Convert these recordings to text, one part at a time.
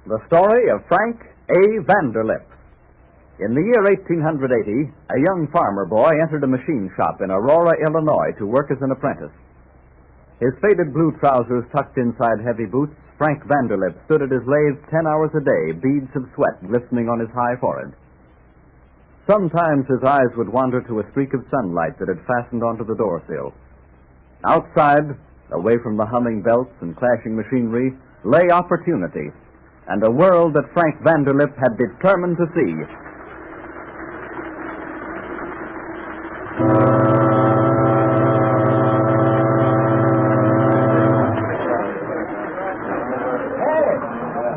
The story of Frank A. Vanderlip. In the year 1880, a young farmer boy entered a machine shop in Aurora, Illinois, to work as an apprentice. His faded blue trousers tucked inside heavy boots, Frank Vanderlip stood at his lathe 10 hours a day, beads of sweat glistening on his high forehead. Sometimes his eyes would wander to a streak of sunlight that had fastened onto the door sill. Outside, away from the humming belts and clashing machinery, lay opportunity, and a world that Frank Vanderlip had determined to see.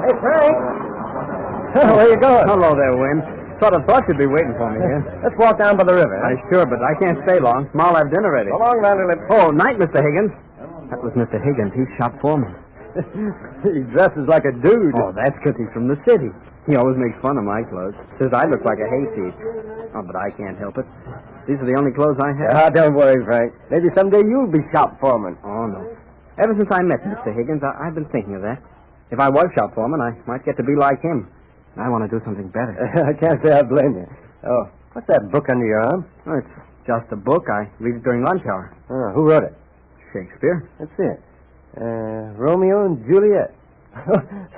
Hey, Frank. Where you going? Hello there, Win. Sort of thought you'd be waiting for me here. Let's walk down by the river. Sure, but I can't stay long. Tomorrow I'll have dinner ready. So long, Vanderlip. Oh, night, Mr. Higgins. That was Mr. Higgins. He's shop foreman. He dresses like a dude. Oh, that's because he's from the city. He always makes fun of my clothes. Says I look like a hayseed. Oh, but I can't help it. These are the only clothes I have. Don't worry, Frank. Maybe someday you'll be shop foreman. Oh, no. Ever since I met Mr. Higgins, I've been thinking of that. If I was shop foreman, I might get to be like him. I want to do something better. I can't say I blame you. Oh, what's that book under your arm? Oh, it's just a book. I read it during lunch hour. Oh, who wrote it? Shakespeare. Let's see it. Romeo and Juliet.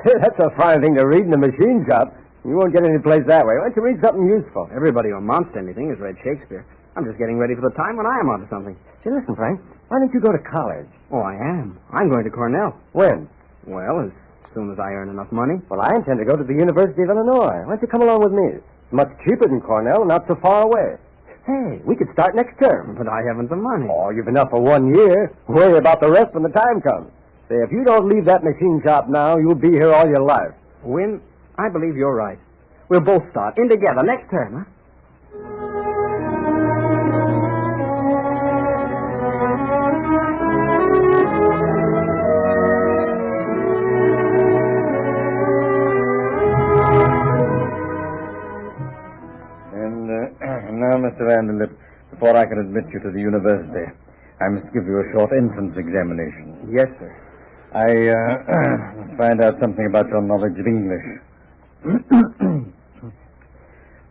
That's a fine thing to read in a machine shop. You won't get any place that way. Why don't you read something useful? Everybody who amounts to anything has read Shakespeare. I'm just getting ready for the time when I am onto something. Say, listen, Frank. Why don't you go to college? Oh, I am. I'm going to Cornell. When? Well, as soon as I earn enough money. Well, I intend to go to the University of Illinois. Why don't you come along with me? It's much cheaper than Cornell and not so far away. Hey, we could start next term. But I haven't the money. Oh, you've enough for 1 year. Worry about the rest when the time comes. Say, if you don't leave that machine shop now, you'll be here all your life. Win, I believe you're right. We'll both start in together next term, huh? Now, Mr. Vanderlip, before I can admit you to the university, I must give you a short entrance examination. Yes, sir. I must find out something about your knowledge of English.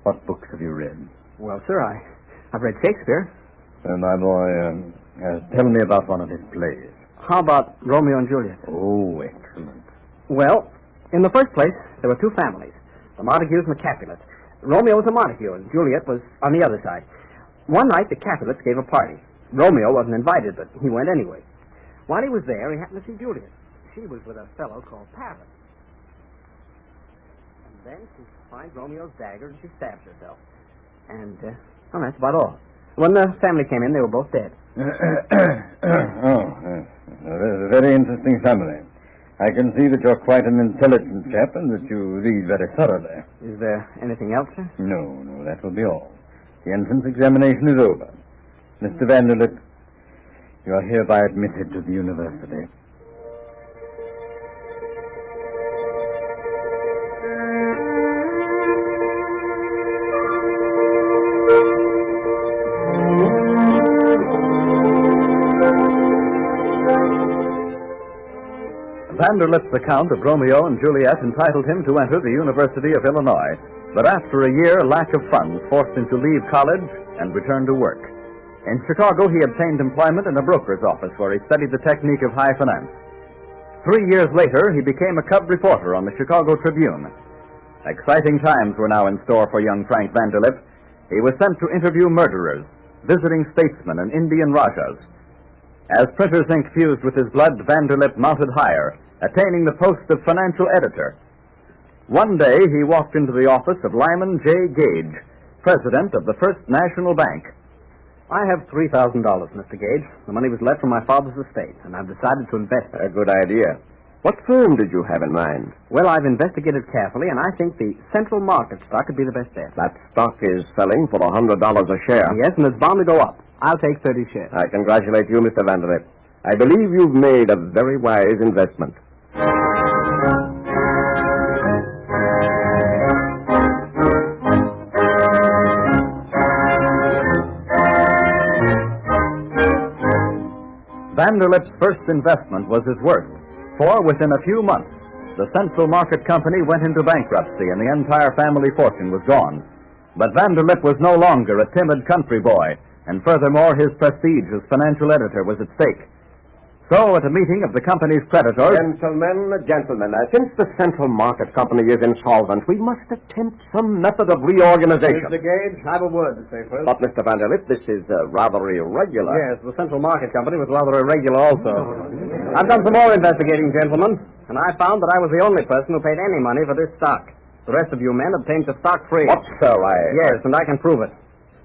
What books have you read? Well, sir, I've read Shakespeare. My boy, tell me about one of his plays. How about Romeo and Juliet? Oh, excellent. Well, in the first place, there were two families, the Montagues and the Capulets. Romeo was a Montague, and Juliet was on the other side. One night, the Capulets gave a party. Romeo wasn't invited, but he went anyway. While he was there, he happened to see Juliet. She was with a fellow called Palos. And then she finds Romeo's dagger, and she stabs herself. And, well, that's about all. When the family came in, they were both dead. A very interesting family. I can see that you're quite an intelligent chap and that you read very thoroughly. Is there anything else, sir? No, that will be all. The entrance examination is over. Mr. Vanderlip, you are hereby admitted to the university. Vanderlip's account of Romeo and Juliet entitled him to enter the University of Illinois, but after a year, lack of funds forced him to leave college and return to work. In Chicago, he obtained employment in a broker's office where he studied the technique of high finance. 3 years later, he became a cub reporter on the Chicago Tribune. Exciting times were now in store for young Frank Vanderlip. He was sent to interview murderers, visiting statesmen, and Indian Rajas. As printer's ink fused with his blood, Vanderlip mounted higher, attaining the post of financial editor. One day, he walked into the office of Lyman J. Gage, president of the First National Bank. I have $3,000, Mr. Gage. The money was left from my father's estate, and I've decided to invest it. A good idea. What firm did you have in mind? Well, I've investigated carefully, and I think the Central Market stock would be the best bet. That stock is selling for $100 a share. Yes, and it's bound to go up. I'll take 30 shares. I congratulate you, Mr. Vanderlip. I believe you've made a very wise investment. Vanderlip's first investment was his worst, for within a few months, the Central Market Company went into bankruptcy and the entire family fortune was gone. But Vanderlip was no longer a timid country boy, and furthermore, his prestige as financial editor was at stake. So, at a meeting of the company's creditors... Gentlemen, since the Central Market Company is insolvent, we must attempt some method of reorganization. Mr. Gage, I have a word to say first. But, Mr. Vanderlip, this is rather irregular. Yes, the Central Market Company was rather irregular also. I've done some more investigating, gentlemen, and I found that I was the only person who paid any money for this stock. The rest of you men obtained the stock free. What, sir? Yes, and I can prove it.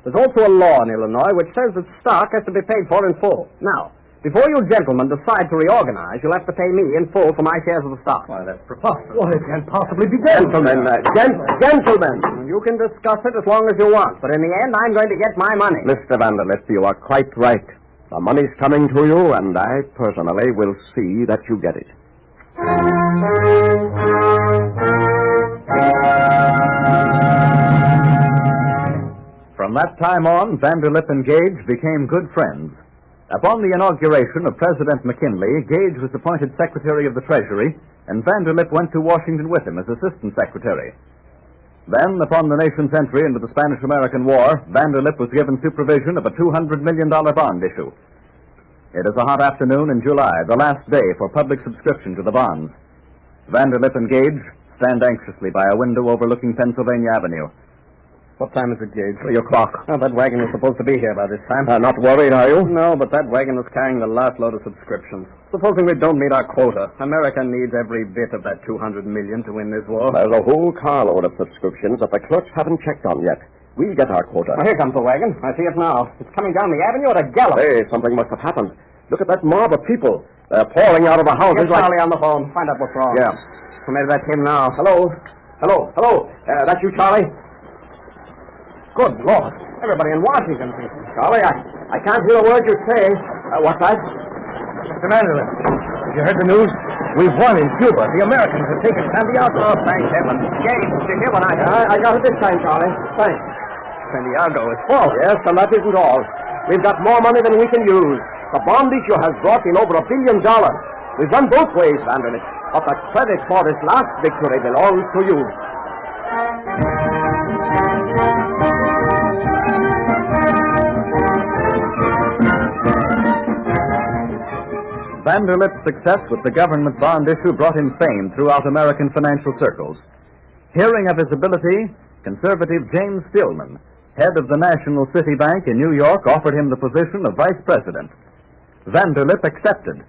There's also a law in Illinois which says that stock has to be paid for in full. Now, before you gentlemen decide to reorganize, you'll have to pay me in full for my shares of the stock. Why, that's preposterous. Well, it can't possibly be done. Gentlemen. You can discuss it as long as you want, but in the end, I'm going to get my money. Mr. Vanderlip, you are quite right. The money's coming to you, and I personally will see that you get it. From that time on, Vanderlip and Gage became good friends. Upon the inauguration of President McKinley, Gage was appointed Secretary of the Treasury, and Vanderlip went to Washington with him as Assistant Secretary. Then, upon the nation's entry into the Spanish-American War, Vanderlip was given supervision of a $200 million bond issue. It is a hot afternoon in July, the last day for public subscription to the bonds. Vanderlip and Gage stand anxiously by a window overlooking Pennsylvania Avenue. What time is it, Gage? 3 o'clock. Oh, that wagon was supposed to be here by this time. Not worried, are you? No, but that wagon is carrying the last load of subscriptions. Supposing we don't meet our quota, America needs every bit of that $200 million to win this war. There's a whole carload of subscriptions that the clerks haven't checked on yet. We'll get our quota. Well, here comes the wagon. I see it now. It's coming down the avenue at a gallop. Hey, something must have happened. Look at that mob of people. They're pouring out of the houses Get Charlie on the phone. Find out what's wrong. Yeah. Well, maybe that's him now. Hello? That's you, Charlie? Good Lord. Everybody in Washington. Charlie, I can't hear a word you say. What's that? Mr. Vanderlip, have you heard the news? We've won in Cuba. The Americans have taken Santiago. Oh, thank heaven. Gage, did you hear what I heard? I got it this time, Charlie. Thanks. Santiago is full. Yes, and that isn't all. We've got more money than we can use. The bond issue has brought in over $1 billion. We've done both ways, Vanderlip. But the credit for this last victory belongs to you. Vanderlip's success with the government bond issue brought him fame throughout American financial circles. Hearing of his ability, conservative James Stillman, head of the National Citibank in New York, offered him the position of vice president. Vanderlip accepted,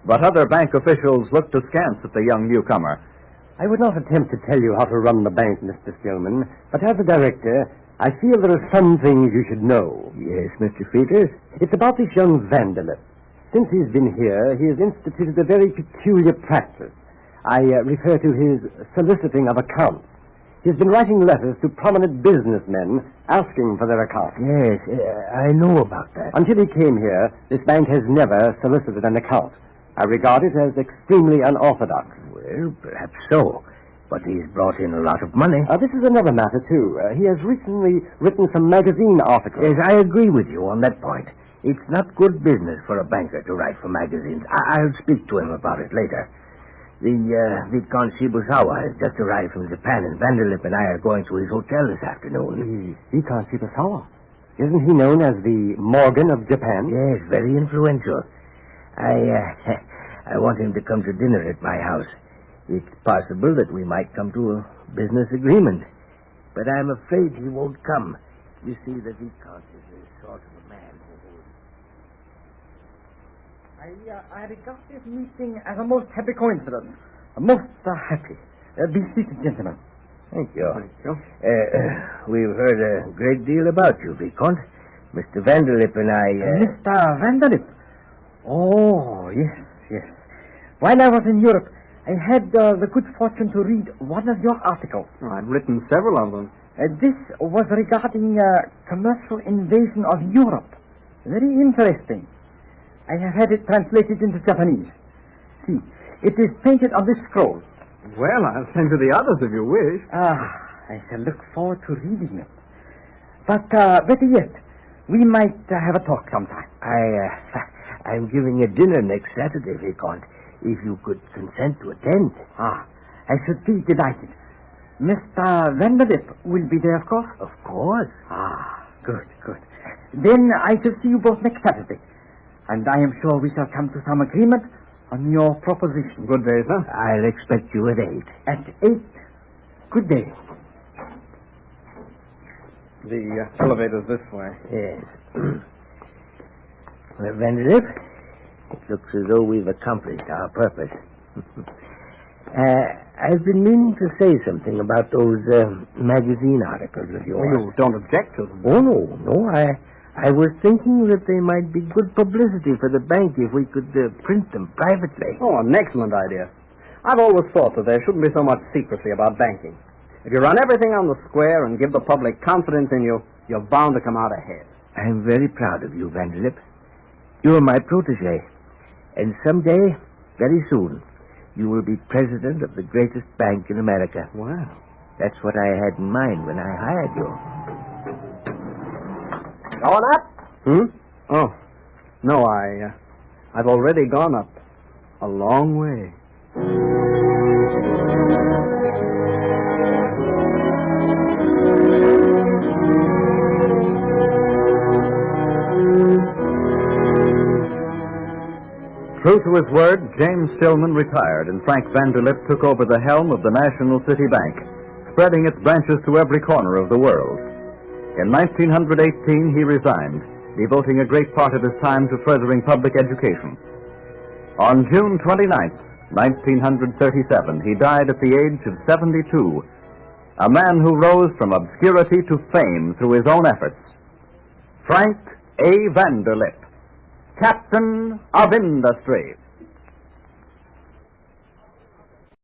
but other bank officials looked askance at the young newcomer. I would not attempt to tell you how to run the bank, Mr. Stillman, but as a director, I feel there are some things you should know. Yes, Mr. Peters? It's about this young Vanderlip. Since he's been here, he has instituted a very peculiar practice. I refer to his soliciting of accounts. He's been writing letters to prominent businessmen asking for their accounts. Yes, I know about that. Until he came here, this bank has never solicited an account. I regard it as extremely unorthodox. Well, perhaps so. But he's brought in a lot of money. This is another matter, too. He has recently written some magazine articles. Yes, I agree with you on that point. It's not good business for a banker to write for magazines. I'll speak to him about it later. The Vicomte Shibusawa has just arrived from Japan, and Vanderlip and I are going to his hotel this afternoon. Vicomte Shibusawa? Isn't he known as the Morgan of Japan? Yes, very influential. I want him to come to dinner at my house. It's possible that we might come to a business agreement. But I'm afraid he won't come. You see, the Vicomte is the sort of a man who... I regard this meeting as a most happy coincidence. Most happy. Be seated, gentlemen. Thank you. We've heard a great deal about you, Vicomte. Mr. Vanderlip and I... Mr. Vanderlip? Oh, yes. While I was in Europe, I had the good fortune to read one of your articles. Oh, I've written several of them. This was regarding commercial invasion of Europe. Very interesting. I have had it translated into Japanese. See, it is painted on this scroll. Well, I'll send you the others if you wish. I shall look forward to reading it. But better yet, we might have a talk sometime. I'm giving a dinner next Saturday, Vicomte. If you could consent to attend. I should be delighted. Mr. Vanderlip will be there, of course? Of course. Ah, good, good. Then I shall see you both next Saturday. And I am sure we shall come to some agreement on your proposition. Good day, sir. I'll expect you at 8. At 8. Good day. The elevator's this way. Yes. Well, Vanderlip, it looks as though we've accomplished our purpose. I've been meaning to say something about those magazine articles of yours. You don't object to them? Oh, no. I was thinking that they might be good publicity for the bank if we could print them privately. Oh, an excellent idea. I've always thought that there shouldn't be so much secrecy about banking. If you run everything on the square and give the public confidence in you, you're bound to come out ahead. I'm very proud of you, Vanderlip. You're my protege. And someday, very soon, you will be president of the greatest bank in America. Wow. That's what I had in mind when I hired you. Going up? Oh, no, I've already gone up a long way. True to his word, James Stillman retired, and Frank Vanderlip took over the helm of the National City Bank, spreading its branches to every corner of the world. In 1918, he resigned, devoting a great part of his time to furthering public education. On June 29th, 1937, he died at the age of 72, a man who rose from obscurity to fame through his own efforts. Frank A. Vanderlip, Captain of Industry.